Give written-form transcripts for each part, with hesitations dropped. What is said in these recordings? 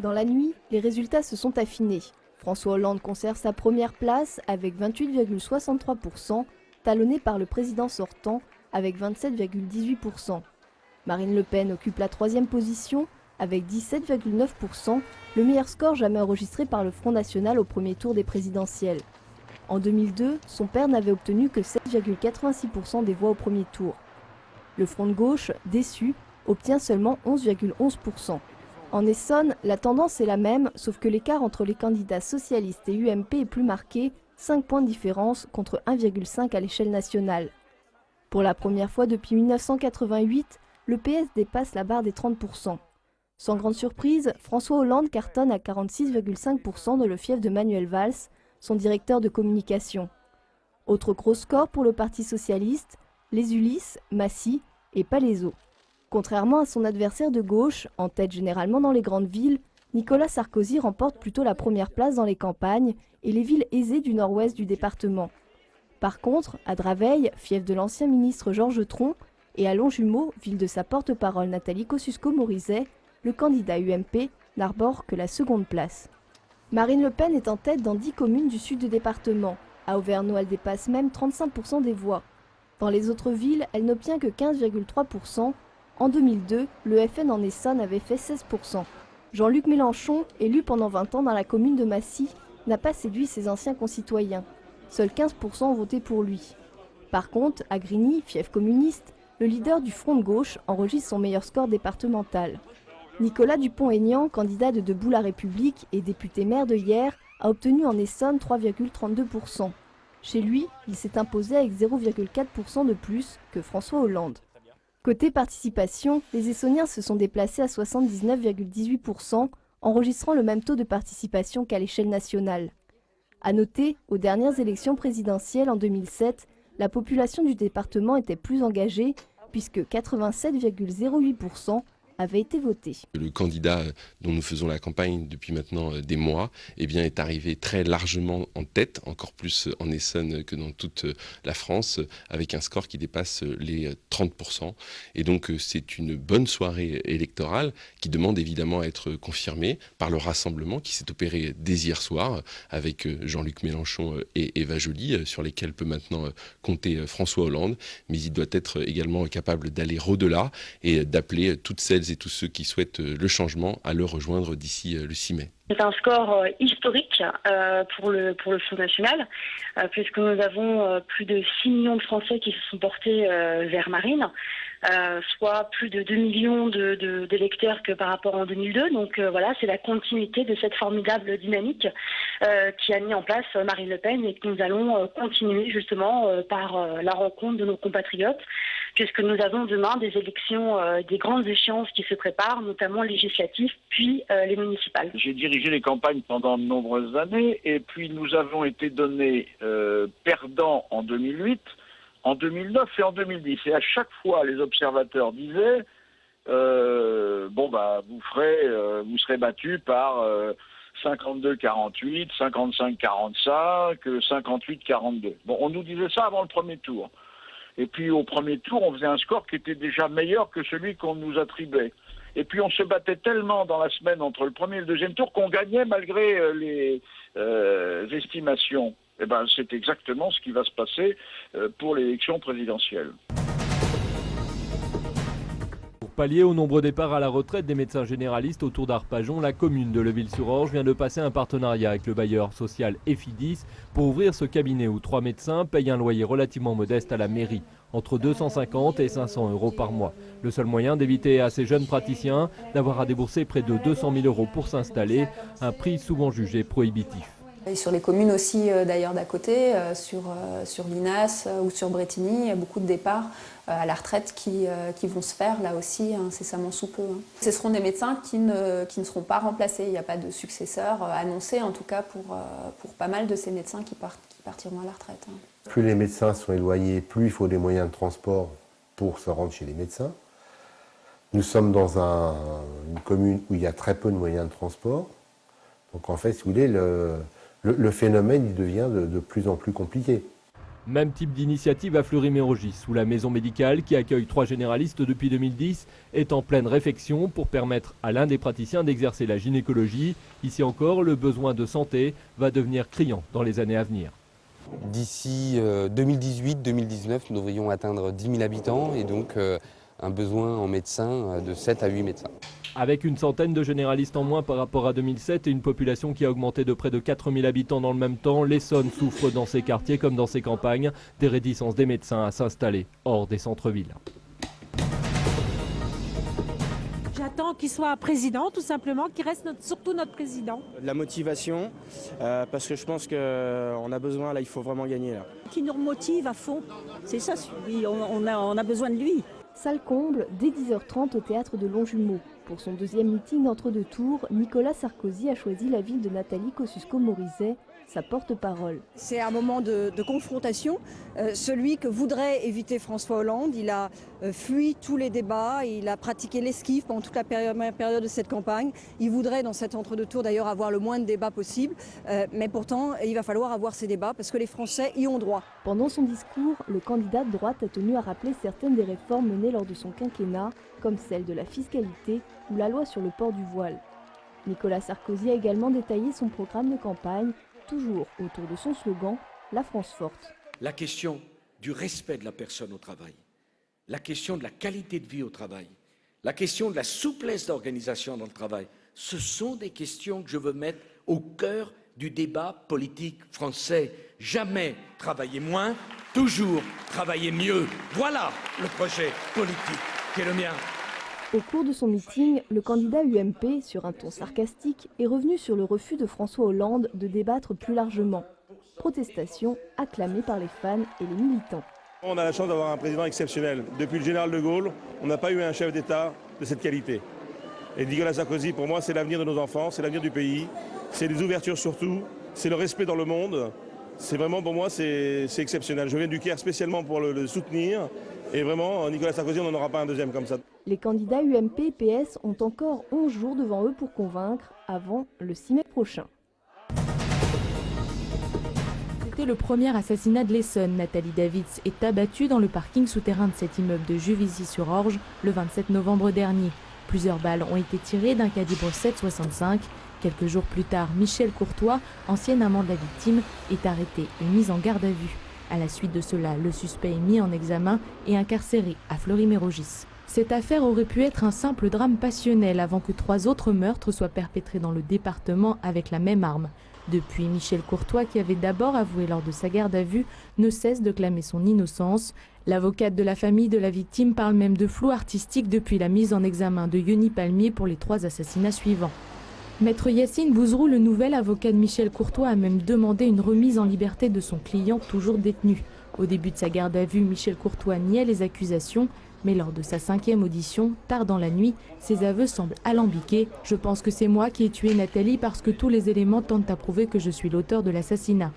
Dans la nuit, les résultats se sont affinés. François Hollande conserve sa première place avec 28,63%, talonné par le président sortant avec 27,18%. Marine Le Pen occupe la troisième position avec 17,9%, le meilleur score jamais enregistré par le Front National au premier tour des présidentielles. En 2002, son père n'avait obtenu que 7,86% des voix au premier tour. Le Front de gauche, déçu, obtient seulement 11,11%. En Essonne, la tendance est la même, sauf que l'écart entre les candidats socialistes et UMP est plus marqué, 5 points de différence contre 1,5 à l'échelle nationale. Pour la première fois depuis 1988, le PS dépasse la barre des 30%. Sans grande surprise, François Hollande cartonne à 46,5% dans le fief de Manuel Valls, son directeur de communication. Autre gros score pour le Parti socialiste, les Ulysse, Massy et Palaiseau. Contrairement à son adversaire de gauche, en tête généralement dans les grandes villes, Nicolas Sarkozy remporte plutôt la première place dans les campagnes et les villes aisées du nord-ouest du département. Par contre, à Draveil, fief de l'ancien ministre Georges Tron, et à Longjumeau, ville de sa porte-parole Nathalie Kosciusko-Morizet, le candidat UMP n'arbore que la seconde place. Marine Le Pen est en tête dans 10 communes du sud du département. À Auvergne, elle dépasse même 35% des voix. Dans les autres villes, elle n'obtient que 15,3%. En 2002, le FN en Essonne avait fait 16%. Jean-Luc Mélenchon, élu pendant 20 ans dans la commune de Massy, n'a pas séduit ses anciens concitoyens. Seuls 15% ont voté pour lui. Par contre, à Grigny, fief communiste, le leader du Front de gauche enregistre son meilleur score départemental. Nicolas Dupont-Aignan, candidat de Debout la République et député maire de Hyères, a obtenu en Essonne 3,32%. Chez lui, il s'est imposé avec 0,4% de plus que François Hollande. Côté participation, les Essonniens se sont déplacés à 79,18%, enregistrant le même taux de participation qu'à l'échelle nationale. À noter, aux dernières élections présidentielles en 2007, la population du département était plus engagée, puisque 87,08% avait été voté. Le candidat dont nous faisons la campagne depuis maintenant des mois est arrivé très largement en tête, encore plus en Essonne que dans toute la France, avec un score qui dépasse les 30%. Et donc c'est une bonne soirée électorale qui demande évidemment à être confirmée par le rassemblement qui s'est opéré dès hier soir avec Jean-Luc Mélenchon et Eva Joly, sur lesquels peut maintenant compter François Hollande. Mais il doit être également capable d'aller au-delà et d'appeler toutes celles et tous ceux qui souhaitent le changement à le rejoindre d'ici le 6 mai. C'est un score historique pour le Front National, puisque nous avons plus de 6 millions de Français qui se sont portés vers Marine, soit plus de 2 millions d'électeurs que par rapport en 2002. Donc voilà, c'est la continuité de cette formidable dynamique qui a mis en place Marine Le Pen et que nous allons continuer justement par la rencontre de nos compatriotes, puisque nous avons demain des élections, des grandes échéances qui se préparent, notamment législatives, puis les municipales. J'ai dirigé les campagnes pendant de nombreuses années et puis nous avons été donnés perdants en 2008, en 2009 et en 2010. Et à chaque fois, les observateurs disaient vous serez battus par 52-48, 55-45, 58-42. Bon, on nous disait ça avant le premier tour. Et puis au premier tour, on faisait un score qui était déjà meilleur que celui qu'on nous attribuait. Et puis on se battait tellement dans la semaine entre le premier et le deuxième tour qu'on gagnait malgré les estimations. Et ben, c'est exactement ce qui va se passer pour l'élection présidentielle. Pour pallier au nombreux départs à la retraite des médecins généralistes autour d'Arpajon, la commune de Leuville-sur-Orge vient de passer un partenariat avec le bailleur social Efidis pour ouvrir ce cabinet où 3 médecins payent un loyer relativement modeste à la mairie, entre 250 et 500 euros par mois. Le seul moyen d'éviter à ces jeunes praticiens d'avoir à débourser près de 200 000 euros pour s'installer, un prix souvent jugé prohibitif. Et sur les communes aussi d'ailleurs d'à côté, sur Linas ou sur Brétigny, il y a beaucoup de départs à la retraite qui vont se faire là aussi incessamment sous peu. Ce seront des médecins qui ne seront pas remplacés. Il n'y a pas de successeur annoncé en tout cas pour pas mal de ces médecins qui partiront à la retraite. Plus les médecins sont éloignés, plus il faut des moyens de transport pour se rendre chez les médecins. Nous sommes dans une commune où il y a très peu de moyens de transport. Donc en fait, si vous voulez, le phénomène il devient de plus en plus compliqué. Même type d'initiative à Fleury-Mérogis, où la maison médicale, qui accueille 3 généralistes depuis 2010, est en pleine réflexion pour permettre à l'un des praticiens d'exercer la gynécologie. Ici encore, le besoin de santé va devenir criant dans les années à venir. D'ici 2018-2019, nous devrions atteindre 10 000 habitants et donc un besoin en médecins de 7 à 8 médecins. Avec une centaine de généralistes en moins par rapport à 2007 et une population qui a augmenté de près de 4 000 habitants dans le même temps, l'Essonne souffre dans ses quartiers comme dans ses campagnes des réticences des médecins à s'installer hors des centres-villes. J'attends qu'il soit président, tout simplement, qu'il reste surtout notre président. De la motivation, parce que je pense qu'on a besoin, là, il faut vraiment gagner. Là. Qui nous motive à fond, c'est ça, on a besoin de lui. Salle comble, dès 10h30 au théâtre de Longjumeau. Pour son deuxième meeting d'entre-deux tours, Nicolas Sarkozy a choisi la ville de Nathalie Kosciusko-Morizet, sa porte-parole. C'est un moment de confrontation, celui que voudrait éviter François Hollande. Il a fui tous les débats, il a pratiqué l'esquive pendant toute la période de cette campagne. Il voudrait dans cet entre-deux tours d'ailleurs avoir le moins de débats possible, mais pourtant il va falloir avoir ces débats parce que les Français y ont droit. Pendant son discours, le candidat de droite a tenu à rappeler certaines des réformes menées lors de son quinquennat, comme celle de la fiscalité ou la loi sur le port du voile. Nicolas Sarkozy a également détaillé son programme de campagne, toujours autour de son slogan « La France forte ». La question du respect de la personne au travail, la question de la qualité de vie au travail, la question de la souplesse d'organisation dans le travail, ce sont des questions que je veux mettre au cœur du débat politique français. Jamais travailler moins, toujours travailler mieux. Voilà le projet politique qui est le mien. Au cours de son meeting, le candidat UMP, sur un ton sarcastique, est revenu sur le refus de François Hollande de débattre plus largement. Protestation acclamée par les fans et les militants. On a la chance d'avoir un président exceptionnel. Depuis le général de Gaulle, on n'a pas eu un chef d'État de cette qualité. Et Nicolas Sarkozy, pour moi, c'est l'avenir de nos enfants, c'est l'avenir du pays, c'est les ouvertures surtout, c'est le respect dans le monde. C'est vraiment, pour moi, c'est exceptionnel. Je viens du Caire spécialement pour le soutenir. Et vraiment, Nicolas Sarkozy, on n'en aura pas un deuxième comme ça. Les candidats UMP et PS ont encore 11 jours devant eux pour convaincre, avant le 6 mai prochain. C'était le premier assassinat de l'Essonne. Nathalie Davids est abattue dans le parking souterrain de cet immeuble de Juvisy-sur-Orge le 27 novembre dernier. Plusieurs balles ont été tirées d'un calibre 7,65. Quelques jours plus tard, Michel Courtois, ancien amant de la victime, est arrêté et mis en garde à vue. À la suite de cela, le suspect est mis en examen et incarcéré à Fleury-Mérogis. Cette affaire aurait pu être un simple drame passionnel avant que 3 autres meurtres soient perpétrés dans le département avec la même arme. Depuis, Michel Courtois, qui avait d'abord avoué lors de sa garde à vue, ne cesse de clamer son innocence. L'avocate de la famille de la victime parle même de flou artistique depuis la mise en examen de Yoni Palmier pour les 3 assassinats suivants. Maître Yacine Bouzrou, le nouvel avocat de Michel Courtois, a même demandé une remise en liberté de son client toujours détenu. Au début de sa garde à vue, Michel Courtois niait les accusations, mais lors de sa 5e audition, tard dans la nuit, ses aveux semblent alambiqués. « Je pense que c'est moi qui ai tué Nathalie parce que tous les éléments tentent à prouver que je suis l'auteur de l'assassinat. »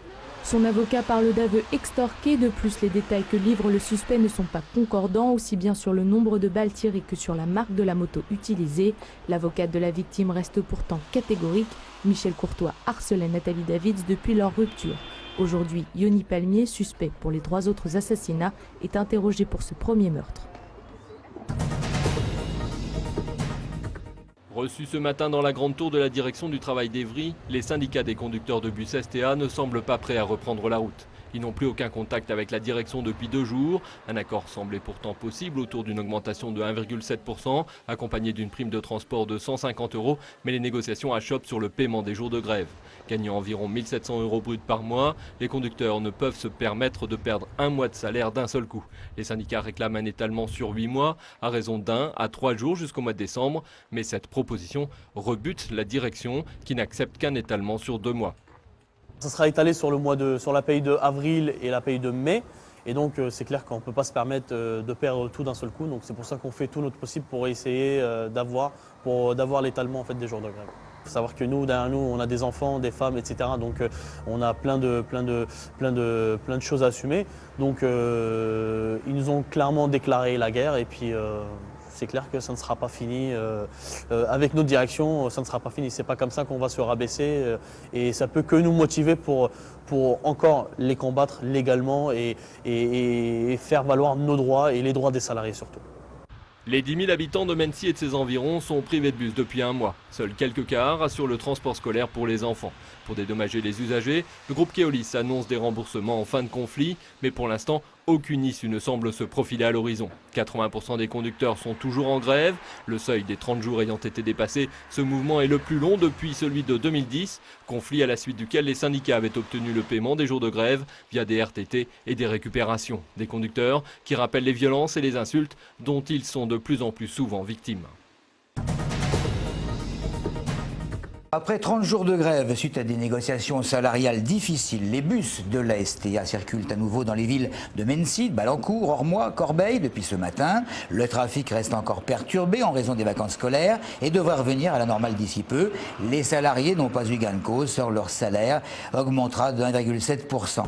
Son avocat parle d'aveux extorqués. De plus, les détails que livre le suspect ne sont pas concordants, aussi bien sur le nombre de balles tirées que sur la marque de la moto utilisée. L'avocate de la victime reste pourtant catégorique. Michel Courtois harcelait Nathalie Davids depuis leur rupture. Aujourd'hui, Yoni Palmier, suspect pour les 3 autres assassinats, est interrogé pour ce premier meurtre. Reçus ce matin dans la grande tour de la direction du travail d'Evry, les syndicats des conducteurs de bus STA ne semblent pas prêts à reprendre la route. Ils n'ont plus aucun contact avec la direction depuis 2 jours. Un accord semblait pourtant possible autour d'une augmentation de 1,7%, accompagnée d'une prime de transport de 150 €, mais les négociations achoppent sur le paiement des jours de grève. Gagnant environ 1 700 € bruts par mois, les conducteurs ne peuvent se permettre de perdre un mois de salaire d'un seul coup. Les syndicats réclament un étalement sur 8 mois, à raison d'1 à 3 jours jusqu'au mois de décembre, mais cette proposition rebute la direction qui n'accepte qu'un étalement sur 2 mois. Ça sera étalé sur la paye de avril et la paye de mai. Et donc c'est clair qu'on ne peut pas se permettre de perdre tout d'un seul coup. Donc c'est pour ça qu'on fait tout notre possible pour essayer d'avoir l'étalement en fait, des jours de grève. Il faut savoir que nous, derrière nous, on a des enfants, des femmes, etc. Donc on a plein de choses à assumer. Donc ils nous ont clairement déclaré la guerre et puis c'est clair que ça ne sera pas fini. Avec notre direction, ça ne sera pas fini. C'est pas comme ça qu'on va se rabaisser et ça peut que nous motiver pour encore les combattre légalement et faire valoir nos droits et les droits des salariés surtout. Les 10 000 habitants de Mennecy et de ses environs sont privés de bus depuis un mois. Seuls quelques cars assurent le transport scolaire pour les enfants. Pour dédommager les usagers, le groupe Keolis annonce des remboursements en fin de conflit, mais pour l'instant, aucune issue ne semble se profiler à l'horizon. 80% des conducteurs sont toujours en grève. Le seuil des 30 jours ayant été dépassé, ce mouvement est le plus long depuis celui de 2010, conflit à la suite duquel les syndicats avaient obtenu le paiement des jours de grève via des RTT et des récupérations. Des conducteurs qui rappellent les violences et les insultes dont ils sont de plus en plus souvent victimes. Après 30 jours de grève suite à des négociations salariales difficiles, les bus de la STA circulent à nouveau dans les villes de Mennecy, de Balancourt, Ormois, Corbeil depuis ce matin. Le trafic reste encore perturbé en raison des vacances scolaires et devrait revenir à la normale d'ici peu. Les salariés n'ont pas eu gain de cause, sur leur salaire augmentera de 1,7%.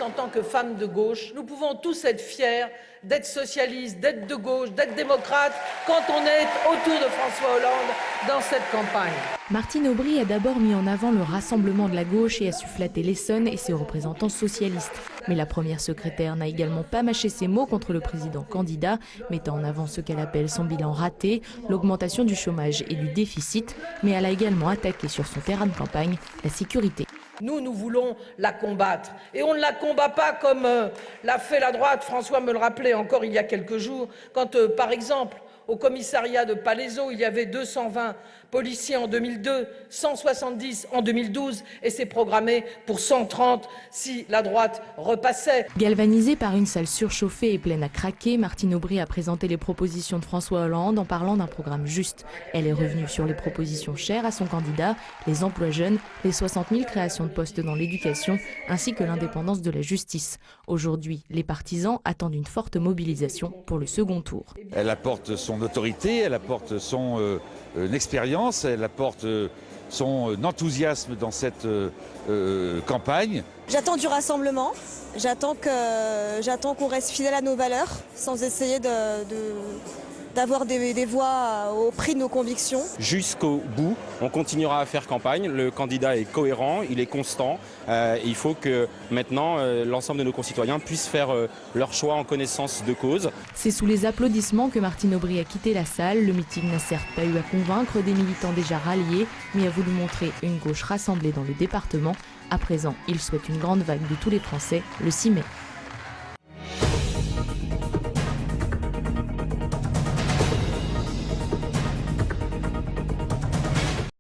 En tant que femmes de gauche, nous pouvons tous être fiers d'être socialistes, d'être de gauche, d'être démocrates quand on est autour de François Hollande dans cette campagne. Martine Aubry a d'abord mis en avant le rassemblement de la gauche et a su flatter l'Essonne et ses représentants socialistes. Mais la première secrétaire n'a également pas mâché ses mots contre le président candidat, mettant en avant ce qu'elle appelle son bilan raté, l'augmentation du chômage et du déficit, mais elle a également attaqué sur son terrain de campagne la sécurité. Nous voulons la combattre. Et on ne la combat pas comme l'a fait la droite. François me le rappelait encore il y a quelques jours, quand, par exemple, au commissariat de Palaiseau, il y avait 220 policiers en 2002, 170 en 2012, et c'est programmé pour 130 si la droite repassait. Galvanisée par une salle surchauffée et pleine à craquer, Martine Aubry a présenté les propositions de François Hollande en parlant d'un programme juste. Elle est revenue sur les propositions chères à son candidat, les emplois jeunes, les 60 000 créations de postes dans l'éducation, ainsi que l'indépendance de la justice. Aujourd'hui, les partisans attendent une forte mobilisation pour le second tour. Elle apporte son autorité, elle apporte son expérience, elle apporte son enthousiasme dans cette campagne. J'attends du rassemblement, j'attends qu'on reste fidèle à nos valeurs sans essayer d'avoir des voix au prix de nos convictions. Jusqu'au bout, on continuera à faire campagne. Le candidat est cohérent, il est constant. Il faut que maintenant l'ensemble de nos concitoyens puissent faire leur choix en connaissance de cause. C'est sous les applaudissements que Martine Aubry a quitté la salle. Le meeting n'a certes pas eu à convaincre des militants déjà ralliés, mais a voulu montrer une gauche rassemblée dans le département. À présent, il souhaite une grande vague de tous les Français le 6 mai.